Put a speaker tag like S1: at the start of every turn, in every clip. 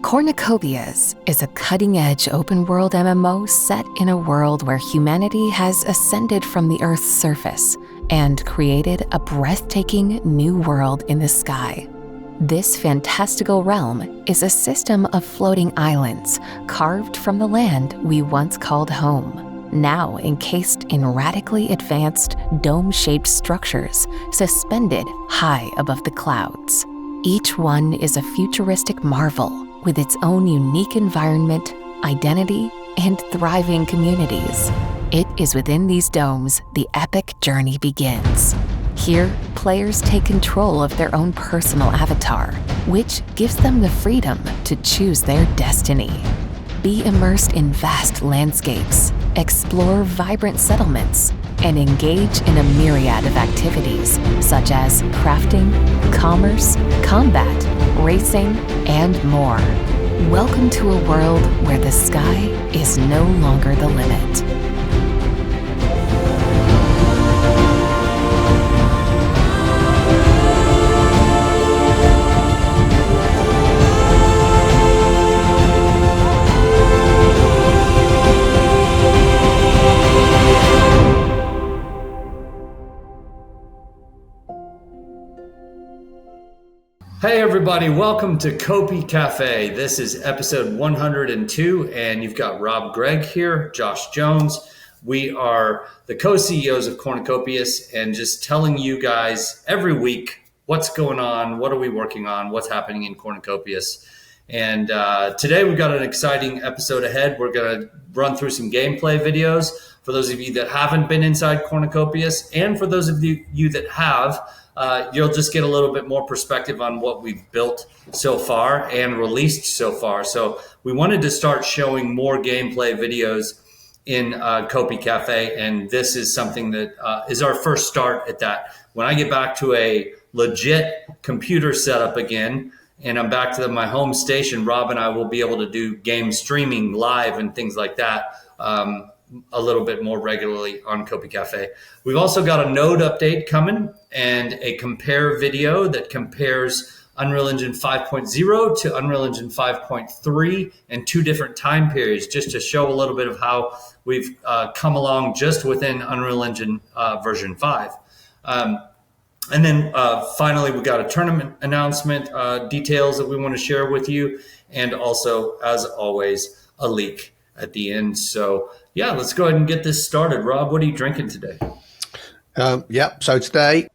S1: Cornucopias is a cutting-edge open-world MMO set in a world where humanity has ascended from the Earth's surface and created a breathtaking new world in the sky. This fantastical realm is a system of floating islands carved from the land we once called home, now encased in radically advanced dome-shaped structures suspended high above the clouds. Each one is a futuristic marvel with its own unique environment, identity, and thriving communities. It is within these domes the epic journey begins. Here, players take control of their own personal avatar, which gives them the freedom to choose their destiny. Be immersed in vast landscapes, explore vibrant settlements, and engage in a myriad of activities such as crafting, commerce, combat, racing, and more. Welcome to a world where the sky is no longer the limit.
S2: Hey everybody, welcome to Copi Cafe. This is episode 102 and you've got Rob Gregg here, Josh Jones. We are the co-CEOs of Cornucopias and just telling you guys every week what's going on, what are we working on, what's happening in Cornucopias. And today we've got an exciting episode ahead. We're going to run through some gameplay videos for those of you that haven't been inside Cornucopias, and for those of you that have, you'll just get a little bit more perspective on what we've built so far and released so far. So we wanted to start showing more gameplay videos in Copi Cafe, and this is something that is our first start at that. When I get back to a legit computer setup again, and I'm back to my home station, Rob and I will be able to do game streaming live and things like that a little bit more regularly on Copi Cafe. We've also got a node update coming and a compare video that compares Unreal Engine 5.0 to Unreal Engine 5.3 in two different time periods, just to show a little bit of how we've come along just within Unreal Engine version 5. And then finally, we got a tournament announcement, details that we want to share with you, and also, as always, a leak at the end. So yeah, let's go ahead and get this started. Rob, what are you drinking today?
S3: So today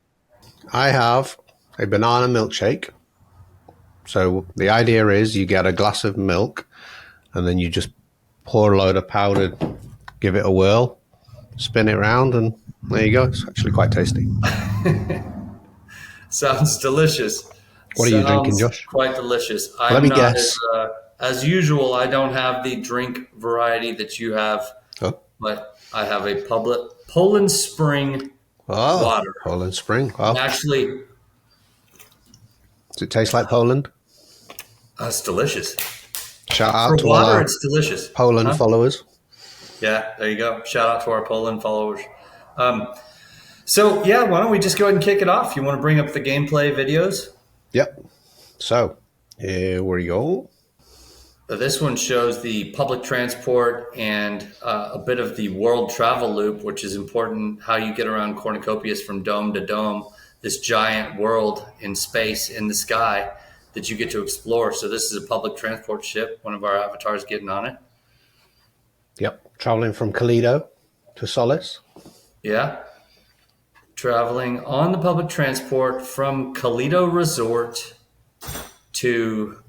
S3: I have a banana milkshake. So the idea is you get a glass of milk and then you just pour a load of powder, give it a whirl, spin it around, and there you go. It's actually quite tasty.
S2: Sounds delicious.
S3: What are you drinking, Josh?
S2: Quite delicious.
S3: Let me guess.
S2: As usual, I don't have the drink variety that you have, but I have a Poland Spring water.
S3: Poland Spring. Wow.
S2: Actually,
S3: does it taste like Poland?
S2: It's delicious.
S3: Shout out to
S2: water,
S3: our
S2: it's delicious.
S3: Poland followers.
S2: Yeah, there you go. Shout out to our Poland followers. So yeah, why don't we just go ahead and kick it off? You want to bring up the gameplay videos?
S3: Yep. So here we go.
S2: This one shows the public transport and a bit of the world travel loop, which is important, how you get around Cornucopias from dome to dome, this giant world in space, in the sky, that you get to explore. So this is a public transport ship, one of our avatars getting on it.
S3: Yep, traveling from Kalido to Solace.
S2: Yeah, traveling on the public transport from Kalido Resort to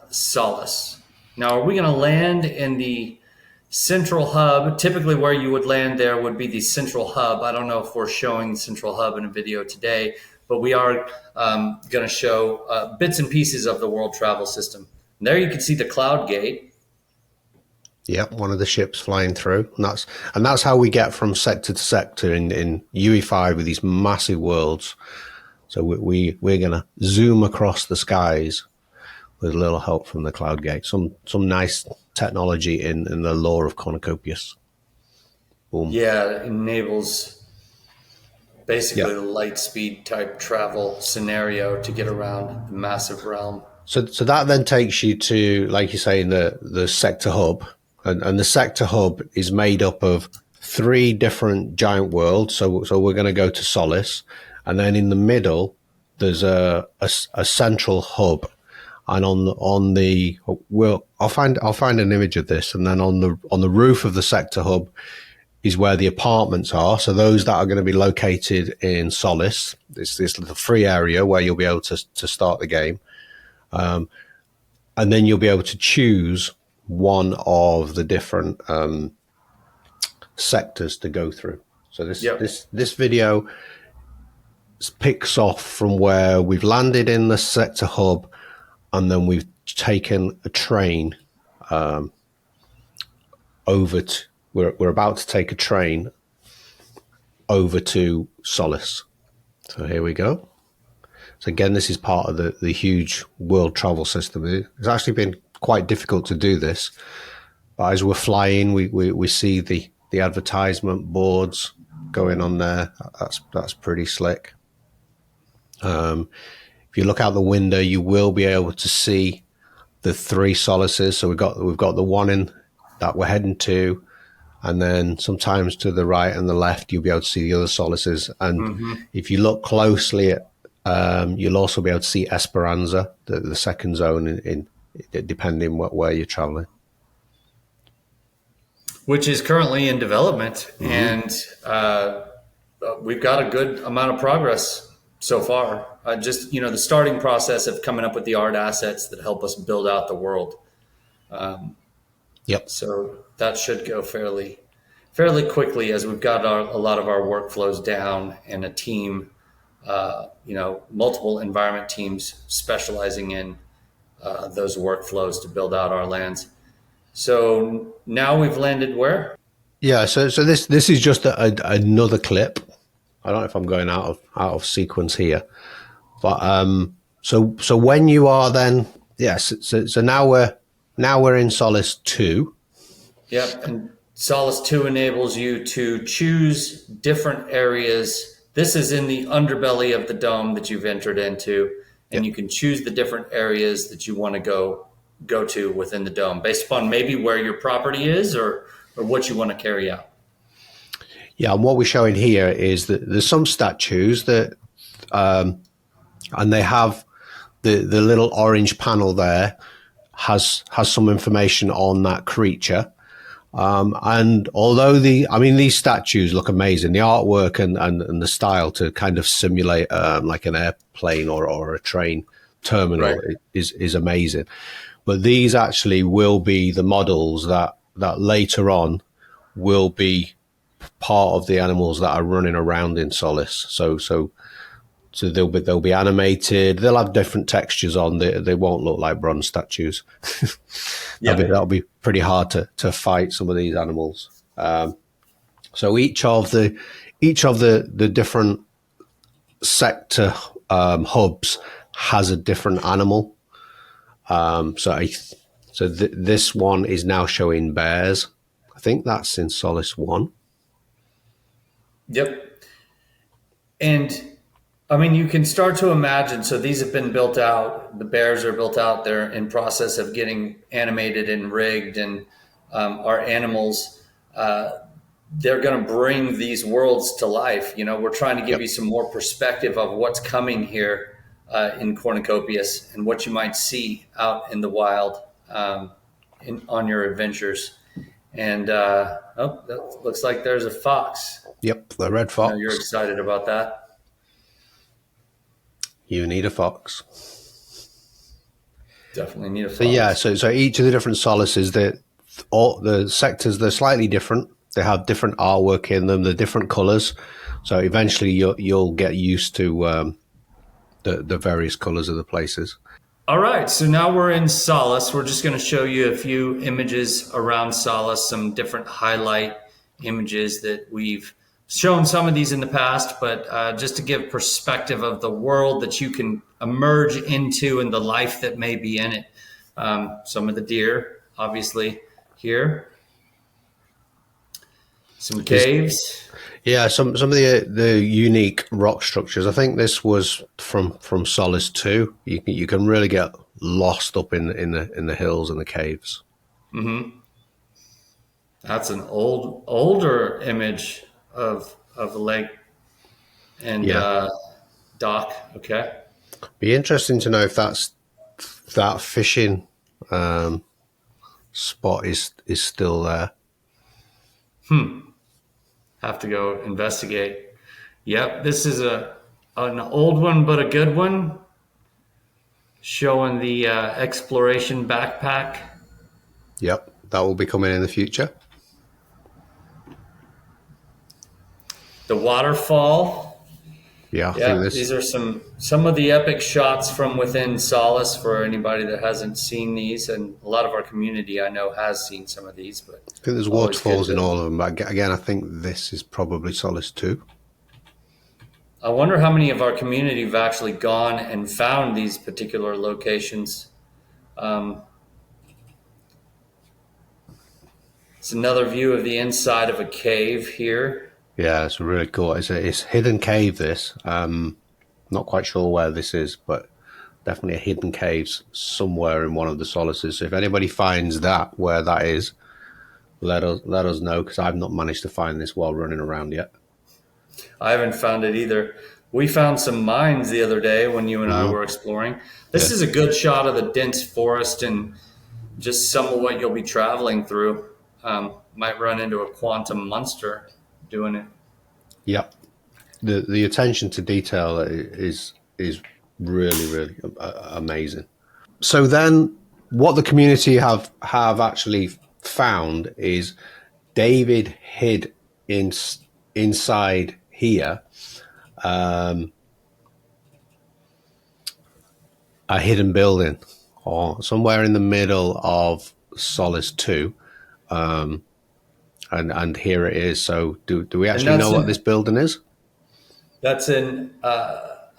S2: Solace. Now, are we going to land in the central hub? Typically where you would land there would be the central hub. I don't know if we're showing the central hub in a video today, but we are going to show bits and pieces of the world travel system. And there you can see the cloud gate.
S3: Yep, one of the ships flying through. And that's how we get from sector to sector in UE5 with these massive worlds. So we're going to zoom across the skies with a little help from the cloud gate. Some nice technology in the lore of Cornucopias. Boom.
S2: Yeah, it enables basically the light speed type travel scenario to get around the massive realm.
S3: So that then takes you to, like you say, the sector hub, and the sector hub is made up of 3 different giant worlds. So we're going to go to Solace, and then in the middle there's a central hub, and on the well, I'll find an image of this, and then on the roof of the sector hub is where the apartments are. So those that are going to be located in Solace, it's this little free area where you'll be able to start the game. And then you'll be able to choose one of the different sectors to go through. So this video picks off from where we've landed in the sector hub, and then we've taken a train over to. We're about to take a train over to Solace. So here we go. So again, this is part of the huge world travel system. It's actually been quite difficult to do this, but as we're flying, we see the advertisement boards going on there. That's pretty slick. If you look out the window, you will be able to see the 3 Solaces. So we've got the one in that we're heading to, and then sometimes to the right and the left, you'll be able to see the other Solaces. And if you look closely at you'll also be able to see Esperanza, the second zone, in depending where you're traveling,
S2: which is currently in development, and we've got a good amount of progress so far. Just the starting process of coming up with the art assets that help us build out the world.
S3: Yep.
S2: So that should go fairly quickly, as we've got a lot of our workflows down, and a team. Multiple environment teams specializing in those workflows to build out our lands. So now we've landed where?
S3: Yeah. So this is just another clip. I don't know if I'm going out of sequence here, but so when you are then so now we're in Solace 2.
S2: Yep, and Solace 2 enables you to choose different areas. This is in the underbelly of the dome that you've entered into, and you can choose the different areas that you want to go to within the dome based upon maybe where your property is or what you want to carry out.
S3: Yeah, and what we're showing here is that there's some statues that, and they have the little orange panel there has some information on that creature. And although these statues look amazing, the artwork and the style to kind of simulate like an airplane or a train terminal is amazing. But these actually will be the models that later on will be part of the animals that are running around in Solace. So they'll be animated. They'll have different textures on. They won't look like bronze statues. That'll be pretty hard to fight some of these animals. So each of the different sector hubs has a different animal. This one is now showing bears. I think that's in Solace 1.
S2: Yep. And you can start to imagine, so these have been built out, the bears are built out, they're in process of getting animated and rigged, and our animals, they're going to bring these worlds to life. We're trying to give you some more perspective of what's coming here in Cornucopias and what you might see out in the wild on your adventures. And that looks like there's a fox.
S3: Yep, the red fox.
S2: You're excited about that.
S3: You need a fox.
S2: Definitely need a fox.
S3: So each of the different Solaces, all the sectors, they're slightly different. They have different artwork in them. They're different colors. So eventually you'll get used to the various colors of the places.
S2: All right, so now we're in Solace. We're just going to show you a few images around Solace, some different highlight images that we've shown some of these in the past, but just to give perspective of the world that you can emerge into and the life that may be in it. Some of the deer, obviously, here. Some caves.
S3: Yeah, some of the unique rock structures. I think this was from Solace 2. You can really get lost up in the hills and the caves.
S2: Mm-hmm. That's an older image of a lake and
S3: Yeah,
S2: dock. Okay.
S3: be interesting to know if that fishing spot is still there.
S2: Have to go investigate. Yep, this is an old one, but a good one, showing the exploration backpack.
S3: Yep, that will be coming in the future.
S2: The waterfall.
S3: Yeah, I think
S2: Yeah,
S3: this.
S2: these are some of the epic shots from within Solace for anybody that hasn't seen these, and a lot of our community I know has seen some of these. But
S3: I think there's
S2: always good
S3: waterfalls in
S2: to.
S3: all of them. But again, I think this is probably Solace 2.
S2: I wonder how many of our community have actually gone and found these particular locations. It's another view of the inside of a cave here.
S3: Yeah, it's really cool. It's hidden cave. This. Not quite sure where this is, but definitely a hidden cave somewhere in one of the Solaces. So if anybody finds that where that is, let us know, because I've not managed to find this while running around yet.
S2: I haven't found it either. We found some mines the other day when you and I were exploring. This is a good shot of the dense forest and just some of what you'll be traveling through. Might run into a quantum monster doing it.
S3: Yep. The attention to detail is really amazing. So then, what the community have actually found is David hid inside here a hidden building, or somewhere in the middle of Solace 2. And here it is. So do we actually know what this building is?
S2: That's an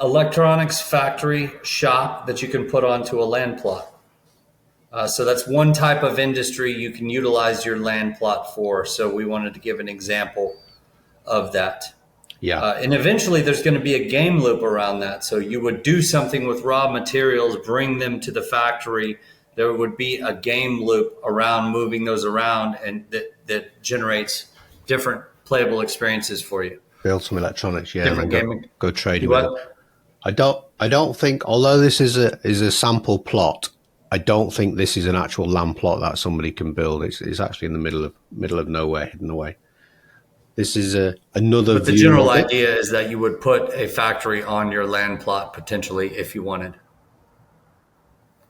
S2: electronics factory shop that you can put onto a land plot. So that's one type of industry you can utilize your land plot for. So we wanted to give an example of that.
S3: Yeah.
S2: And eventually there's going to be a game loop around that. So you would do something with raw materials, bring them to the factory. There would be a game loop around moving those around, and that generates different playable experiences for you.
S3: Build some electronics, yeah,
S2: Different
S3: and
S2: gaming.
S3: go trading with it. I don't think, although this is a sample plot, I don't think this is an actual land plot that somebody can build. It's actually in the middle of nowhere, hidden away. This is another.
S2: But the general idea is that you would put a factory on your land plot potentially if you wanted.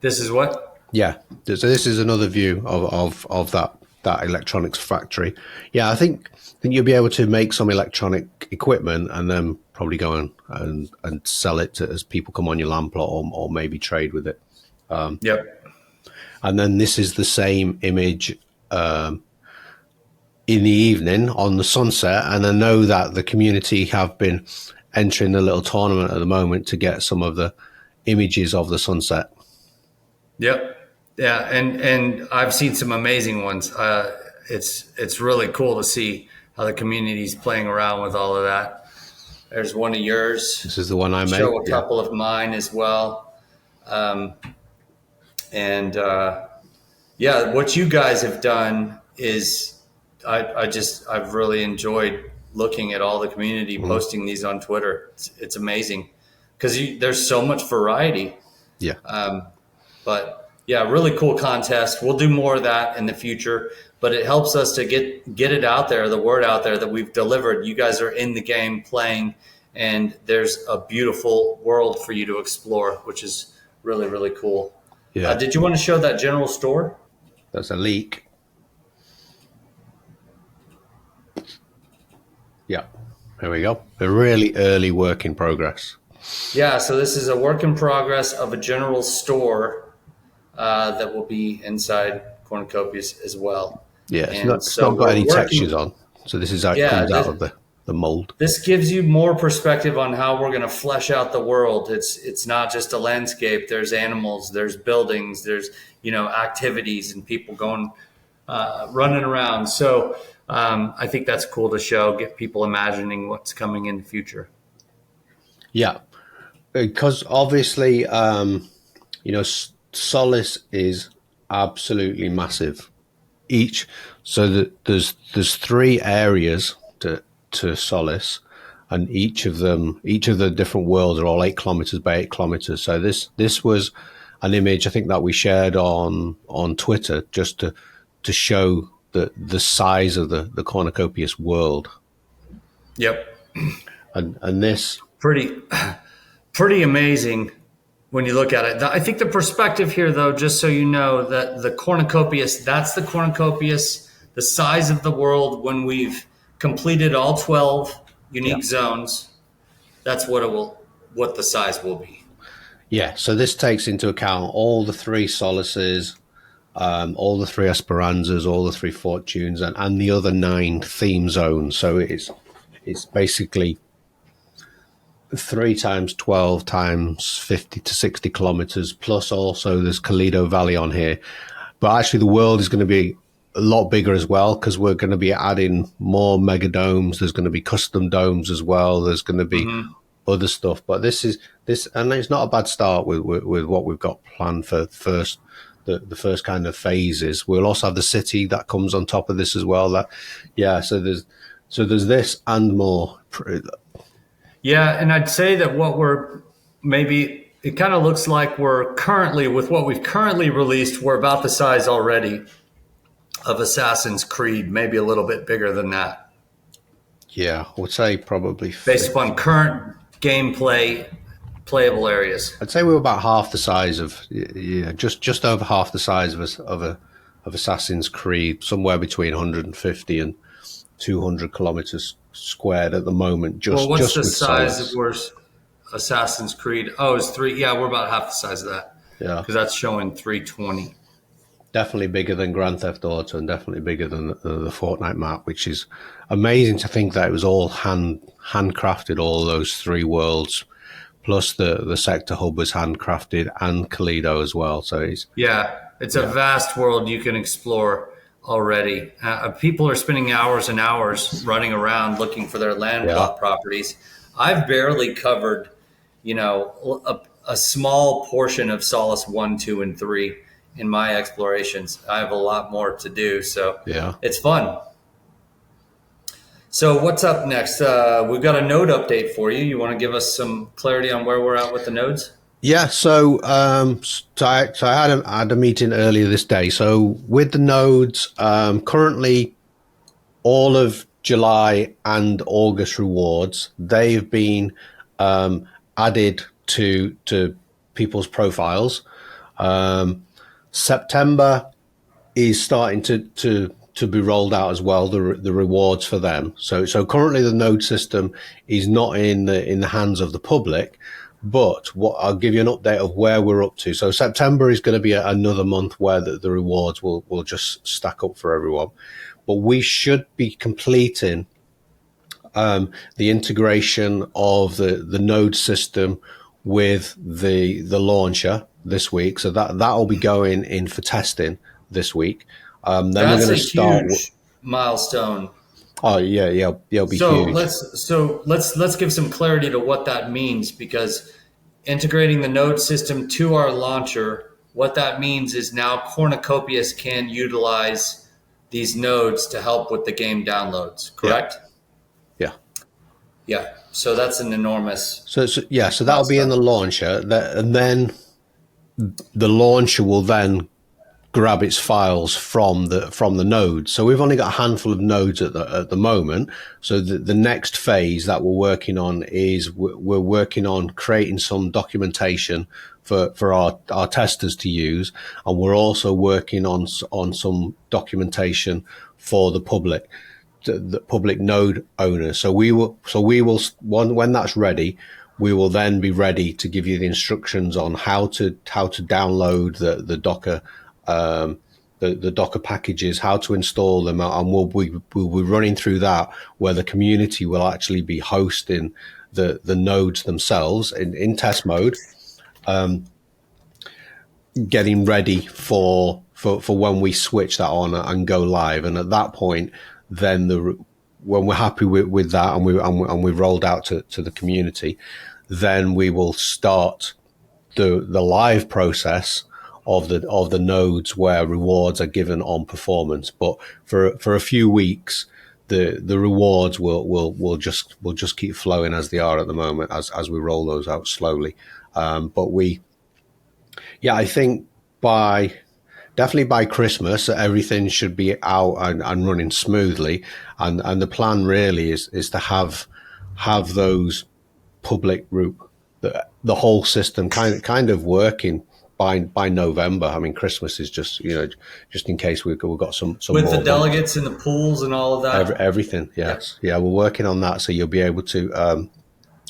S2: This is what?
S3: Yeah. So this is another view of that electronics factory. Yeah, I think you'll be able to make some electronic equipment and then probably go and sell it as people come on your land plot, or maybe trade with it.
S2: Yep.
S3: And then this is the same image in the evening on the sunset. And I know that the community have been entering a little tournament at the moment to get some of the images of the sunset.
S2: Yep. Yeah, and I've seen some amazing ones. It's really cool to see how the community's playing around with all of that. There's one of yours.
S3: This is the one I made.
S2: Show a couple of mine as well. What you guys have done is I've really enjoyed looking at all the community posting these on Twitter. It's amazing because there's so much variety.
S3: Yeah.
S2: But yeah, really cool contest. We'll do more of that in the future, but it helps us to get it out there, the word out there that we've delivered. You guys are in the game playing, and there's a beautiful world for you to explore, which is really, really cool.
S3: Yeah.
S2: Did you want to show that general store?
S3: That's a leak. Yeah. There we go. A really early work in progress.
S2: Yeah, so this is a work in progress of a general store that will be inside Cornucopias as well.
S3: Yeah, it's not got any textures on. So this is how it comes out of the mold.
S2: This gives you more perspective on how we're going to flesh out the world. It's not just a landscape. There's animals, there's buildings, there's activities and people going running around. So I think that's cool to show, get people imagining what's coming in the future.
S3: Yeah, because obviously, Solace is absolutely massive. So that there's 3 areas to Solace, and each of the different worlds are all 8 kilometers by 8 kilometers. So this was an image I think that we shared on Twitter just to show the size of the Cornucopias world.
S2: Yep.
S3: And this
S2: Pretty amazing when you look at it. I think the perspective here, though, just so you know, that the Cornucopias, that's the Cornucopias, the size of the world when we've completed all 12 unique zones. That's what the size will be.
S3: Yeah, so this takes into account all the 3 Solaces, all the 3 Esperanzas, all the 3 Fortunes, and the other 9 theme zones. So it's basically 3 times 12 times 50 to 60 kilometers, plus also there's Toledo Valley on here. But actually the world is going to be a lot bigger as well, because we're going to be adding more mega domes. There's going to be custom domes as well. There's going to be other stuff. But this, and it's not a bad start with what we've got planned for the first kind of phases. We'll also have the city that comes on top of this as well. So there's this and more.
S2: Yeah, and I'd say that it kind of looks like we're currently, with what we've currently released, we're about the size already of Assassin's Creed, maybe a little bit bigger than that.
S3: Yeah, I would say probably
S2: based upon current gameplay, playable areas.
S3: I'd say we were about half the size of, just over half the size of Assassin's Creed, somewhere between 150 and 200 kilometers squared at the moment.
S2: What's the size of Assassin's Creed? Oh, it's 3. Yeah, we're about half the size of that.
S3: Yeah,
S2: because that's showing 320.
S3: Definitely bigger than Grand Theft Auto, and definitely bigger than the Fortnite map, which is amazing to think that it was all handcrafted. All those 3 worlds, plus the sector hub was handcrafted, and Toledo as well. So it's
S2: a vast world you can explore already. People are spending hours and hours running around looking for their land plot properties. I've barely covered, a small portion of Solace 1, 2, and 3 in my explorations. I have a lot more to do, so it's fun. So what's up next? We've got a node update for you. You want to give us some clarity on where we're at with the nodes?
S3: Yeah, so I had a meeting earlier this day. So with the nodes, currently all of July and August rewards, they've been added to people's profiles. September is starting to be rolled out as well, the rewards for them. So currently the node system is not in the hands of the public, but I'll give you an update of where we're up to. So September is going to be another month where the rewards will just stack up for everyone. But we should be completing the integration of the node system with the launcher this week. So that'll be going in for testing this week. Then
S2: that's
S3: we're going to start
S2: huge milestone.
S3: Oh yeah, it'll be huge.
S2: Let's give some clarity to what that means, because integrating the node system to our launcher, what that means is now Cornucopias can utilize these nodes to help with the game downloads. Correct? Yeah. So that's an enormous.
S3: So that'll be in the launcher, and then the launcher will then grab its files from the nodes. So we've only got a handful of nodes at the moment. So the next phase that we're working on is we're working on creating some documentation for our testers to use, and we're also working on some documentation for the public node owners. So we will when that's ready, we will then be ready to give you the instructions on how to download the Docker. The Docker packages, how to install them, and we'll be running through that, where the community will actually be hosting the nodes themselves in test mode, getting ready for for when we switch that on and go live. And at that point, then when we're happy with that and we've rolled out to the community, then we will start the live process of the nodes where rewards are given on performance. But for a few weeks, the rewards will just keep flowing as they are at the moment as we roll those out slowly. But I think definitely by Christmas, everything should be out and running smoothly. And the plan really is to have those public group, the whole system kind of working by November. I mean, Christmas is just in case we've got some
S2: with
S3: more
S2: the delegates and the pools and all of that.
S3: Everything, yes, yeah, we're working on that, so you'll be able to.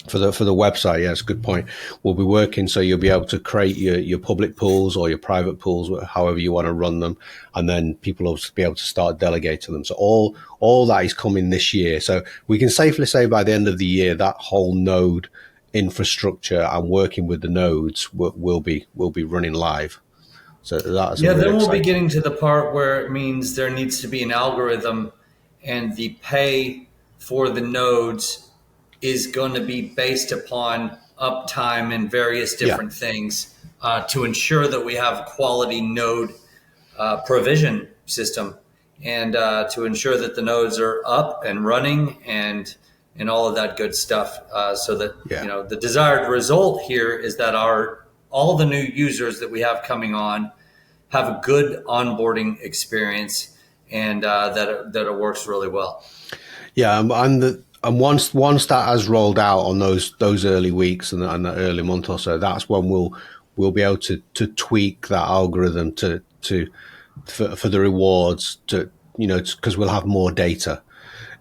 S3: For the website, yeah, it's a good point. We'll be working so you'll be able to create your public pools or your private pools, however you want to run them, and then people will be able to start delegating them. So all that is coming this year. So we can safely say by the end of the year that whole node infrastructure and working with the nodes will be running live. So that's
S2: then we'll be getting to the part where it means there needs to be an algorithm, and the pay for the nodes is going to be based upon uptime and various different things to ensure that we have quality node provision system, and to ensure that the nodes are up and running and all of that good stuff. So that the desired result here is that all the new users that we have coming on have a good onboarding experience, and that it works really well.
S3: Yeah, and once that has rolled out on those early weeks and the early month or so, that's when we'll be able to tweak that algorithm for the rewards because we'll have more data.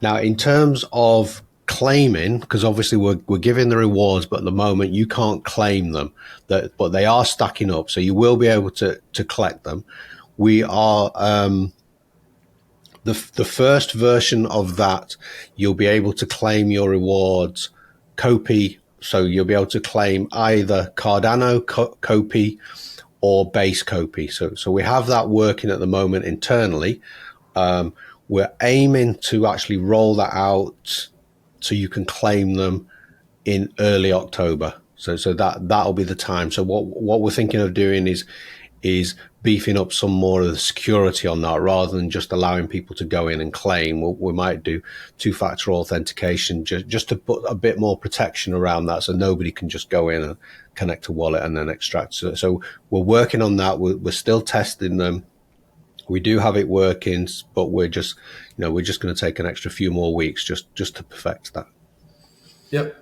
S3: Now, in terms of claiming, because obviously we're giving the rewards, but at the moment you can't claim them, but they are stacking up, so you will be able to collect them. We are the first version of that, you'll be able to claim your rewards Copi, so you'll be able to claim either Cardano Copi or base Copi. So we have that working at the moment internally. We're aiming to actually roll that out so you can claim them in early October. So that'll be the time. So what we're thinking of doing is beefing up some more of the security on that rather than just allowing people to go in and claim. We might do two-factor authentication just to put a bit more protection around that so nobody can just go in and connect a wallet and then extract. So we're working on that. We're still testing them. We do have it working, but we're just going to take an extra few more weeks just to perfect that.
S2: Yep.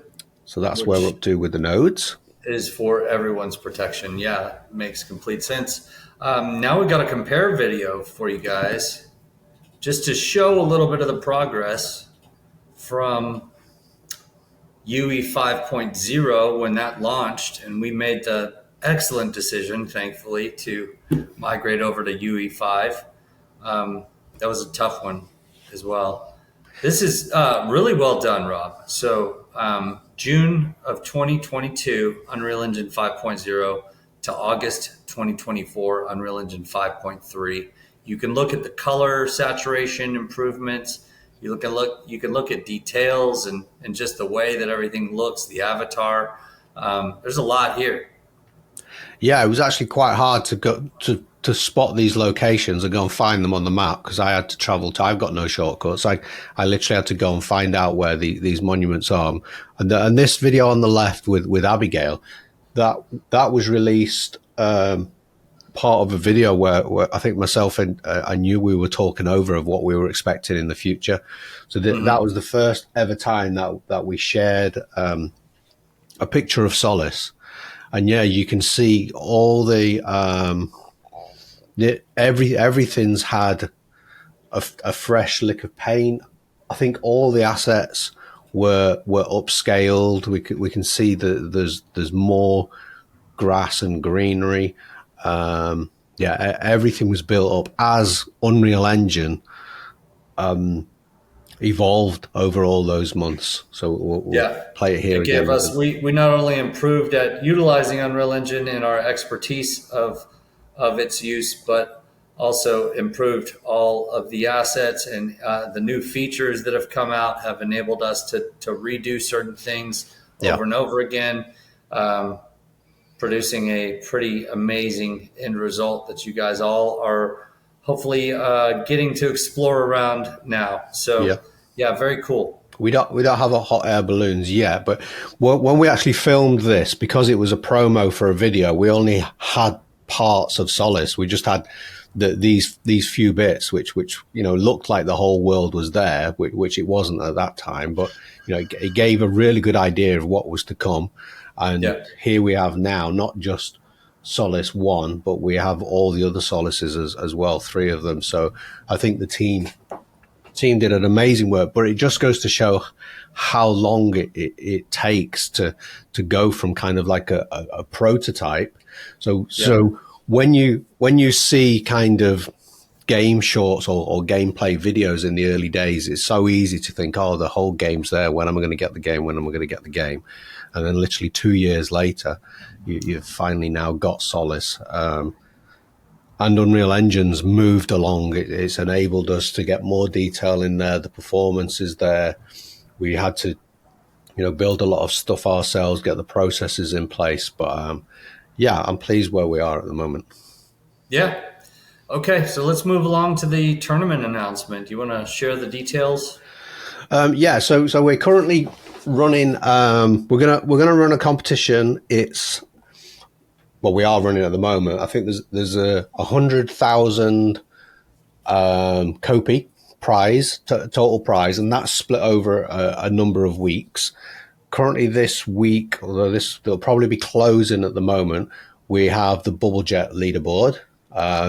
S3: So that's where we're up to with the nodes.
S2: Is for everyone's protection. Yeah, makes complete sense. Now we've got a compare video for you guys just to show a little bit of the progress from UE 5.0 when that launched, and we made the excellent decision, thankfully, to migrate over to UE 5. That was a tough one as well. This is really well done, Rob. So June of 2022, Unreal Engine 5.0 to August 2024, Unreal Engine 5.3. You can look at the color saturation improvements. You can look at details and just the way that everything looks, the avatar. There's a lot here.
S3: Yeah, it was actually quite hard to go to spot these locations and go and find them on the map because I had to travel I've got no shortcuts. I literally had to go and find out where these monuments are. And this video on the left with Abigail, that was released part of a video where I think myself and I knew we were talking over of what we were expecting in the future. So that was the first ever time that we shared a picture of Solace. And yeah, you can see all the everything's had a fresh lick of paint. I think all the assets were upscaled. We can see that there's more grass and greenery. Everything was built up as Unreal Engine evolved over all those months. So we'll play it here again.
S2: We not only improved at utilizing Unreal Engine and our expertise of its use, but also improved all of the assets, and the new features that have come out have enabled us to redo certain things over and over again, producing a pretty amazing end result that you guys all are hopefully getting to explore around now. So yeah, very cool.
S3: We don't have a hot air balloons yet, but when we actually filmed this, because it was a promo for a video, we only had parts of Solace. We just had these few bits, which looked like the whole world was there, which it wasn't at that time. But it gave a really good idea of what was to come. And here we have now not just Solace 1, but we have all the other Solaces as well, 3 of them. So I think the team did an amazing work, but it just goes to show how long it takes to go from kind of like a prototype. So when you see kind of game shorts or gameplay videos in the early days, it's so easy to think, oh, the whole game's there. When am I going to get the game? When am I going to get the game? And then literally 2 years later, you've finally now got Solace. And Unreal Engine's moved along. It's enabled us to get more detail in there. The performance is there. We had to, build a lot of stuff ourselves, get the processes in place. But I'm pleased where we are at the moment. Yeah.
S2: Okay, so let's move along to the tournament announcement. You want to share the details?
S3: So we're currently running. We're gonna run a competition. We are running at the moment. I think there's a 100,000 Copi prize, total prize, and that's split over a number of weeks. Currently this week, although they'll probably be closing at the moment, we have the Bubble Jet leaderboard.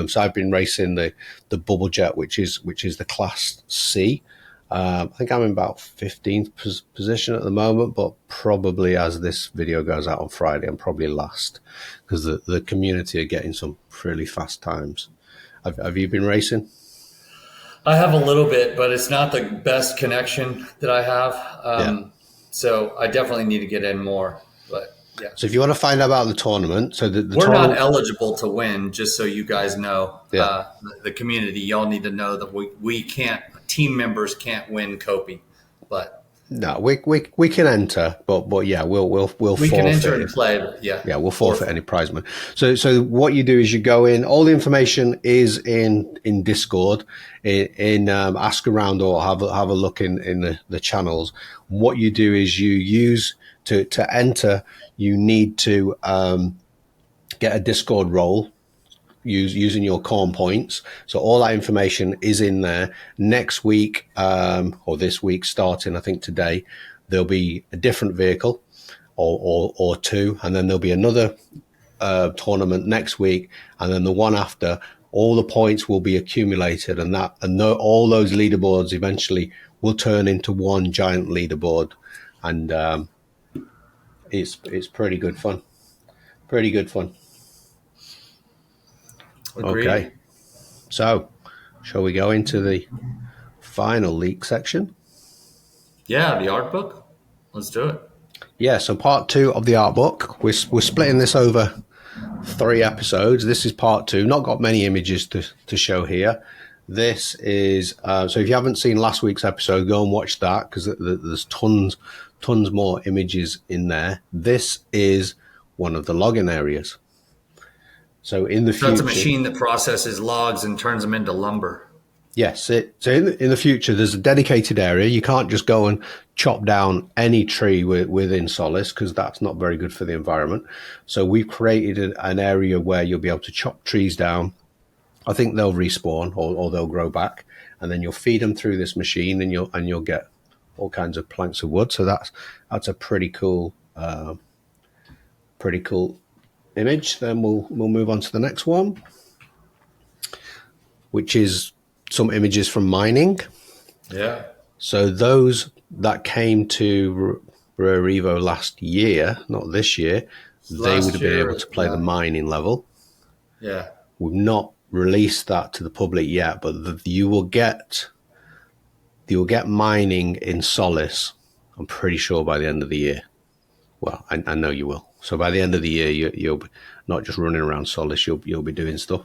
S3: So I've been racing the Bubble Jet, which is the Class C. I think I'm in about 15th position at the moment, but probably as this video goes out on Friday, I'm probably last because the community are getting some really fast times. Have you been racing?
S2: I have a little bit, but it's not the best connection that I have. So I definitely need to get in more. But yeah.
S3: So if you want to find out about the tournament, so
S2: we're not eligible to win, just so you guys know. Yeah. The community, y'all need to know that we can't. Team members can't win Copi, but
S3: no, we can enter, but yeah, we'll
S2: we
S3: forfeit.
S2: Can enter and play, but yeah,
S3: we'll forfeit any prize money. So what you do is you go in. All the information is in Discord, in Ask Around, or have a look in the channels. What you do is you use to enter. You need to get a Discord role. Using your corn points. So all that information is in there. Next week, or this week starting, I think today, there'll be a different vehicle or 2, and then there'll be another tournament next week, and then the one after. All the points will be accumulated, and all those leaderboards eventually will turn into one giant leaderboard, and it's pretty good fun. Pretty good fun.
S2: Agreed.
S3: Okay, so shall we go into the final leak section?
S2: Yeah, the art book. Let's do it.
S3: Yeah, so part 2 of the art book. We're splitting this over 3 episodes. This is part 2. Not got many images to show here. This is so if you haven't seen last week's episode, go and watch that because there's tons more images in there. This is one of the login areas. So in the future,
S2: that's a machine that processes logs and turns them into lumber.
S3: Yes. So in the future, there's a dedicated area. You can't just go and chop down any tree within Solace because that's not very good for the environment. So we've created an area where you'll be able to chop trees down. I think they'll respawn or they'll grow back, and then you'll feed them through this machine, and you'll get all kinds of planks of wood. So that's a pretty cool image. Then we'll move on to the next one, which is some images from mining.
S2: Yeah.
S3: So those that came to Revo last year, not this year, they would have been able to play the mining level.
S2: Yeah.
S3: We've not released that to the public yet, but you will get mining in Solace, I'm pretty sure, by the end of the year. Well, I know you will. So by the end of the year, you'll be not just running around Solace, you'll be doing stuff.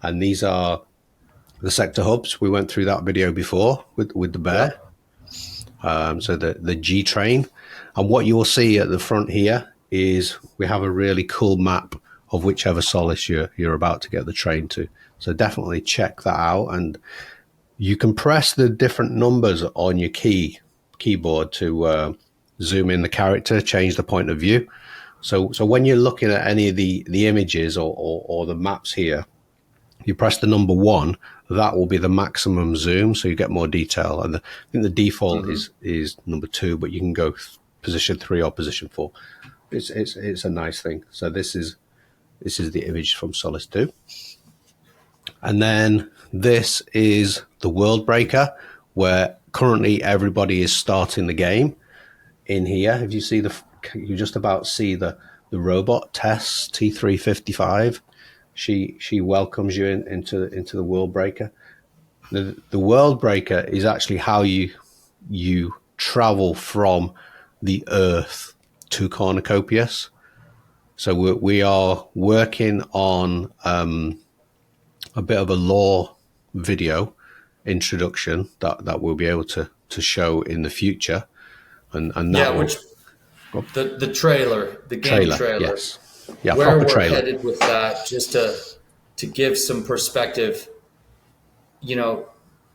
S3: And these are the sector hubs. We went through that video before with the bear. So the G train. And what you will see at the front here is we have a really cool map of whichever Solace you're about to get the train to. So definitely check that out. And you can press the different numbers on your keyboard to zoom in the character, change the point of view. So when you're looking at any of the images or the maps here, you press the number 1, that will be the maximum zoom, so you get more detail. And I think the default is number 2, but you can go position 3 or position 4. It's a nice thing. So this is the image from Solace 2. And then this is the World Breaker, where currently everybody is starting the game in here. If you see you just about see the robot Tess T355. She welcomes you into the World Breaker. The World Breaker is actually how you travel from the Earth to Cornucopias. So we are working on a bit of a lore video introduction that we'll be able to show in the future, and that
S2: the trailer, the game trailer.
S3: Yes. Yeah,
S2: where
S3: proper
S2: we're
S3: trailer.
S2: headed with that, just to give some perspective.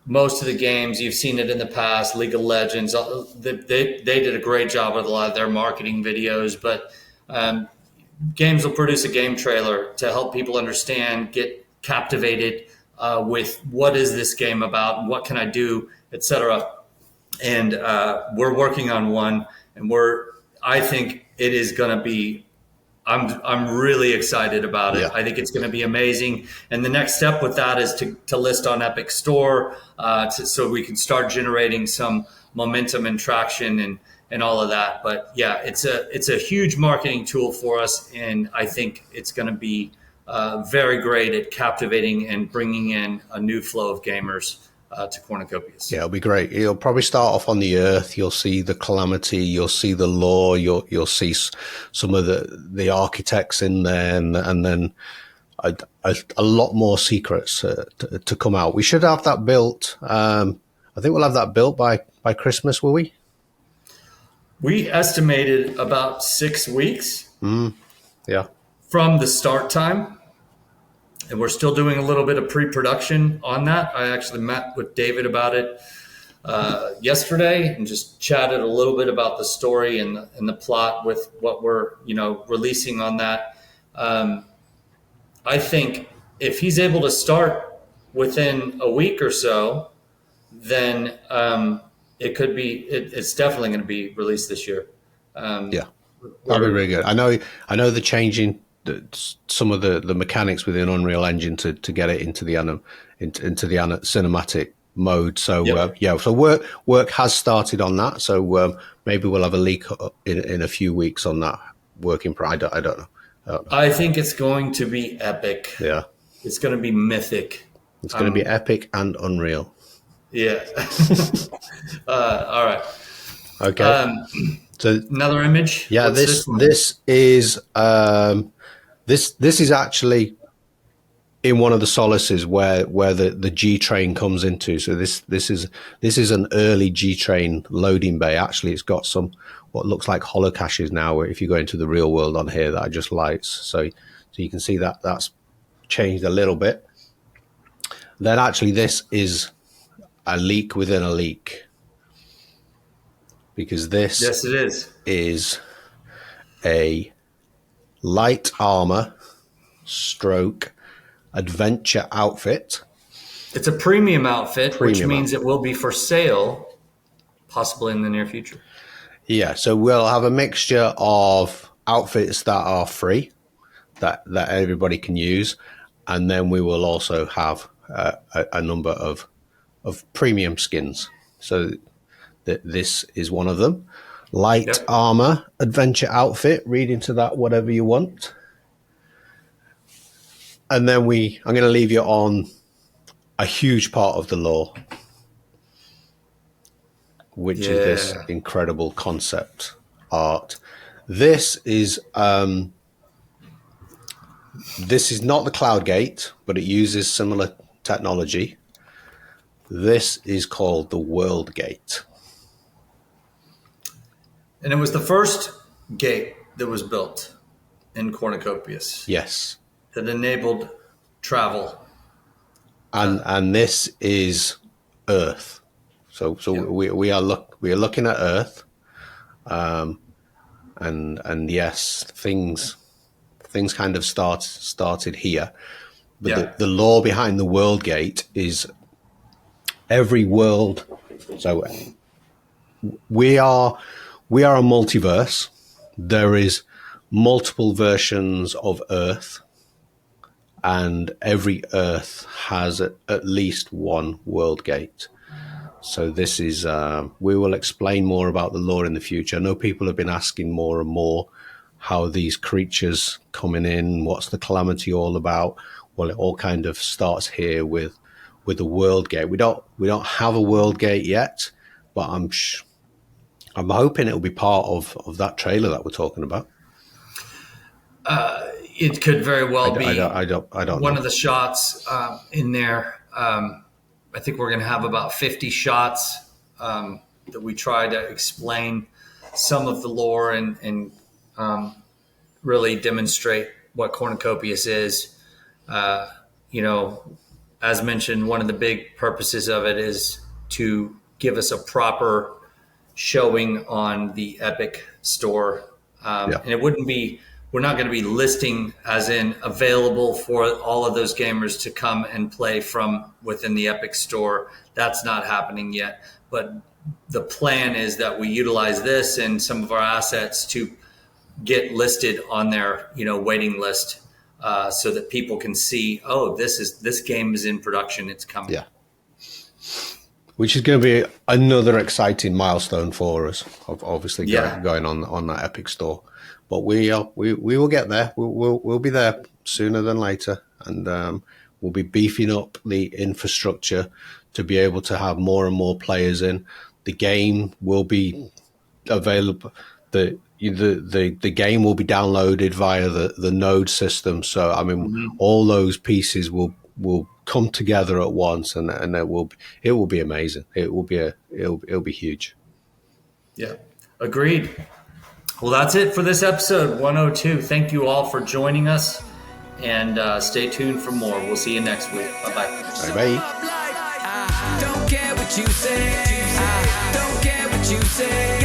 S2: Most of the games, you've seen it in the past, League of Legends, they did a great job with a lot of their marketing videos, but games will produce a game trailer to help people understand, get captivated with what is this game about, what can I do, etc. And we're working on one, and I think it is going to be. I'm really excited about it.
S3: Yeah.
S2: I think it's going to be amazing. And the next step with that is to list on Epic Store, so we can start generating some momentum and traction and all of that. But yeah, it's a huge marketing tool for us, and I think it's going to be very great at captivating and bringing in a new flow of gamers to Cornucopias.
S3: Yeah, it'll be great. You'll probably start off on the Earth. You'll see the calamity. You'll see the lore. You'll see some of the architects in there, and then a lot more secrets to come out. We should have that built. I think we'll have that built by Christmas, will we?
S2: We estimated about 6 weeks.
S3: Yeah.
S2: From the start time. And we're still doing a little bit of pre-production on that. I actually met with David about it yesterday and just chatted a little bit about the story and the plot with what we're releasing on that. I think if he's able to start within a week or so, then it could be. It's definitely going to be released this year.
S3: Yeah, that'll be really good. I know the changing. Some of the mechanics within Unreal Engine to get it into the cinematic mode. So so work has started on that. So maybe we'll have a leak in a few weeks on that working. I don't know.
S2: I think it's going to be epic.
S3: Yeah,
S2: it's going to be mythic.
S3: It's going to be epic and unreal.
S2: Yeah. All right.
S3: Okay. So
S2: another image.
S3: Yeah,
S2: What's
S3: this is actually in one of the Solaces where the G train comes into. So this is an early G train loading bay. Actually, it's got some what looks like holo caches now. If you go into the real world on here, that are just lights. So you can see that that's changed a little bit. Then actually, this is a leak within a leak, because this is a light armor stroke adventure outfit.
S2: It's a premium outfit, which means it will be for sale possibly in the near future.
S3: Yeah, so we'll have a mixture of outfits that are free, that everybody can use, and then we will also have a number of premium skins. So this is one of them. Light armor adventure outfit. Read into that whatever you want. And then I'm going to leave you on a huge part of the lore, which is this incredible concept art. This is This is not the Cloud Gate, but it uses similar technology. This is called the World Gate.
S2: And it was the first gate that was built in Cornucopias.
S3: Yes.
S2: That enabled travel.
S3: And this is Earth. So we are looking at Earth. And yes, things kind of started here. But the law behind the World Gate is every world. So we are a multiverse. There is multiple versions of Earth, and every Earth has at least one World Gate. So this is, we will explain more about the lore in the future. I know people have been asking more and more how these creatures coming in, what's the calamity all about? Well, it all kind of starts here with the World Gate. We don't have a World Gate yet, but I'm hoping it'll be part of that trailer that we're talking about.
S2: It could very well be.
S3: I don't
S2: one
S3: know.
S2: of the shots in there. I think we're going to have about 50 shots that we try to explain some of the lore and really demonstrate what Cornucopias is. As mentioned, one of the big purposes of it is to give us a proper showing on the Epic store. And it wouldn't be, we're not going to be listing as in available for all of those gamers to come and play from within the Epic store. That's not happening yet. But the plan is that we utilize this and some of our assets to get listed on their, waiting list so that people can see, this game is in production. It's coming.
S3: Yeah. Which is going to be another exciting milestone for us, obviously going on that Epic store. But we will get there. We'll be there sooner than later, and we'll be beefing up the infrastructure to be able to have more and more players in. The game will be available. The game will be downloaded via the node system. So all those pieces will come together at once, and it will be amazing. It'll be huge.
S2: Yeah, agreed. Well, that's it for this episode 102. Thank you all for joining us, and stay tuned for more. We'll see you next week. Bye-bye.
S3: Bye-bye.
S4: Don't care what you say. I don't care what you say.